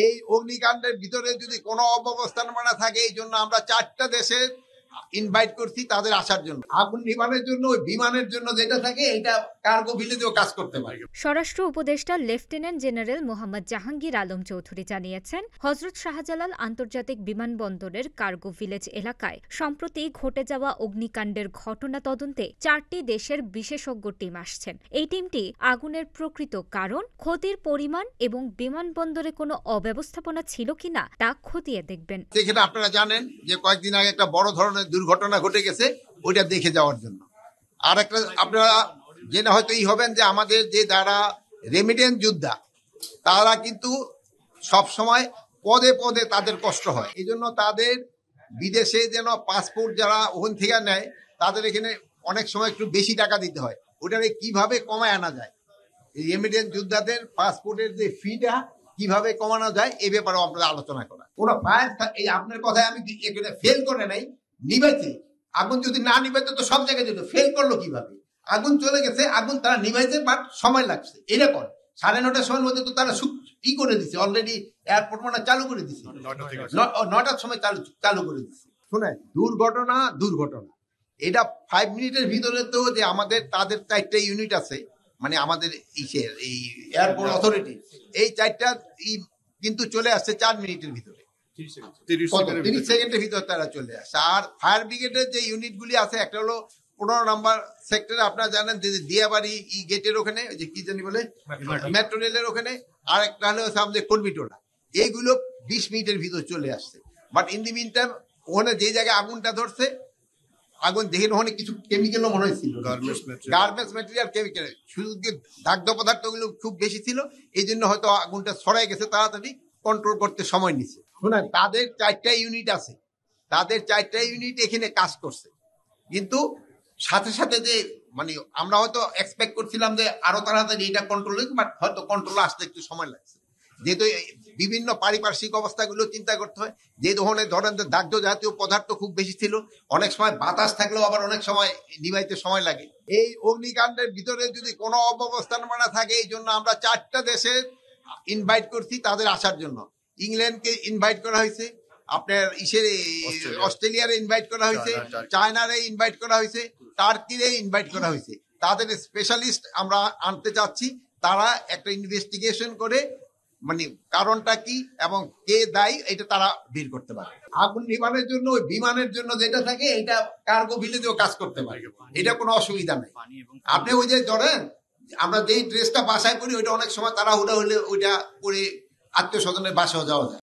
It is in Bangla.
এই অগ্নিকাণ্ডের ভিতরে যদি কোনো অব্যবস্থাপনা থাকে, এই জন্য আমরা 4টা দেশে ইনভাইট করছি তাদের আসার জন্য। আগুন নিবানের জন্য ওই বিমানের জন্য যেটা থাকে এটা কার্গো ভিলেজেও কাজ করতে পারে। স্বরাষ্ট্র উপদেষ্টা লেফটেন্যান্ট জেনারেল মোহাম্মদ জাহাঙ্গীর আলম চৌধুরী জানিয়েছেন, হযরত শাহজালাল আন্তর্জাতিক বিমানবন্দরের কার্গো ভিলেজ এলাকায় সম্প্রতি ঘটে যাওয়া অগ্নিকাণ্ডের ঘটনা তদন্তে 4টি দেশের বিশেষজ্ঞ টিম আসছেন। এই টিমটি আগুনের প্রকৃত কারণ, ক্ষতির পরিমাণ এবং বিমানবন্দরে কোনো অব্যবস্থাপনা ছিল কিনা তা খতিয়ে দেখবেন। সেখানে আপনারা জানেন যে কয়েকদিন আগে একটা বড় ধরনের দুর্ঘটনা ঘটে গেছে, ওইটা দেখে যাওয়ার জন্য। আর একটা আপনারা জেনে হয়তো হবেন যে আমাদের যে যারা রেমিটেন্স যোদ্ধা তারা কিন্তু সব সময় পদে পদে তাদের কষ্ট হয়। এই জন্য তাদের বিদেশে যেন পাসপোর্ট যারা ওখান থেকে নেয় তাদের এখানে অনেক সময় একটু বেশি টাকা দিতে হয়। ওটারে কিভাবে কমায় আনা যায়, এই রেমিটেন্স যোদ্ধাদের পাসপোর্টের যে ফিটা কিভাবে কমানো যায় এই ব্যাপারে আপনাদের আলোচনা করা। ওরা ফায়ার, এই আপনার কথায় আমি এখানে ফেল করে নাই, নিভাইছে। আগুন যদি না নিভাইতে তো সব জায়গায় যেত, ফেল করলো কিভাবে? আগুন চলে গেছে, আগুন তারা নিভাইছে, বাট সময় লাগছে। এরকম 9:30 সময়ের মধ্যে তো তারা করে দিচ্ছে, অলরেডি এয়ারপোর্ট মানে চালু করে দিচ্ছে, 9টার সময় চালু করে দিচ্ছে। শুনে দুর্ঘটনা এটা 5 মিনিটের ভিতরে তো যে আমাদের তাদের 4টা ইউনিট আছে, মানে আমাদের এই এয়ারপোর্ট অথরিটি, এই 4টা কিন্তু চলে আসছে 4 মিনিটের ভিতরে, 30 সেকেন্ডের ভিতরে তারা চলে আসছে। আর ফায়ার ব্রিগেডের যে ইউনিটগুলি আছে, একটা হলো 15 নম্বর সেক্টরে, আপনারা জানেন যে দিয়াবাড়ি গেটের ওখানে, যে কি জানি বলে মেট্রো রেলের ওখানে, আর একটা হলো আমাদের কর্মীটোলা, এইগুলো 20 মিনিটের ভিতরে চলে আসছে। But in the mean time ওখানে যে জায়গায় আগুনটা ধরছে, আগুন দেখে ওখানে কিছু কেমিক্যালও মনে হয়েছিল, গার্মেন্টস ম্যাটেরিয়াল, কেমিক্যাল, শুধু দাগ্ধ পদার্থগুলো খুব বেশি ছিল, এই জন্য হয়তো আগুনটা ছড়াই গেছে, তাড়াতাড়ি কন্ট্রোল করতে সময় নিচ্ছে। শোনেন, তাদের 4টা ইউনিট আছে, তাদের 4টা ইউনিট এখানে কাজ করছে, কিন্তু সাথে সাথে যে মানে আমরা হয়তো এক্সপেক্ট করছিলাম যে আরো তাড়াতাড়ি এটা কন্ট্রোল হয়েছে, বাট হয়তো কন্ট্রোল আসতে একটু সময় লাগছে, যেহেতু বিভিন্ন পারিপার্শ্বিক অবস্থাগুলো চিন্তা করতে হয়। যে ধরনের দাগ্ধ জাতীয় পদার্থ খুব বেশি ছিল, অনেক সময় বাতাস থাকলেও আবার অনেক সময় নিভাইতে সময় লাগে। এই অগ্নিকাণ্ডের ভিতরে যদি কোনো অব্যবস্থাপনা থাকে, এই জন্য আমরা 4টা দেশে ইনভাইট করছি তাদের আসার জন্য। ইংল্যান্ডকে ইনভাইট করা হয়েছে, আপনার অস্ট্রেলিয়ারে ইনভাইট করা হয়েছে, চায়নারে ইনভাইট করা হয়েছে, টার্কিরে ইনভাইট করা হয়েছে। তাদের স্পেশালিস্ট আমরা আনতে চাচ্ছি, তারা একটা ইনভেস্টিগেশন করে মানে কারণটা কি এবং কে দায়ী এটা তারা বের করতে পারে। আগুন নিবানের জন্য ওই বিমানের জন্য যেটা থাকে এটা কার্গো ভিলেজেও কাজ করতে পারে, এটা কোনো অসুবিধা নেই। আপনি ওই যে ধরেন আমরা যেই ড্রেসটা বাসায় করি, ওইটা অনেক সময় তারা হুড়া হলে ওইটা পরে আত্মীয় স্বজনের বাসাও যাওয়া যায়।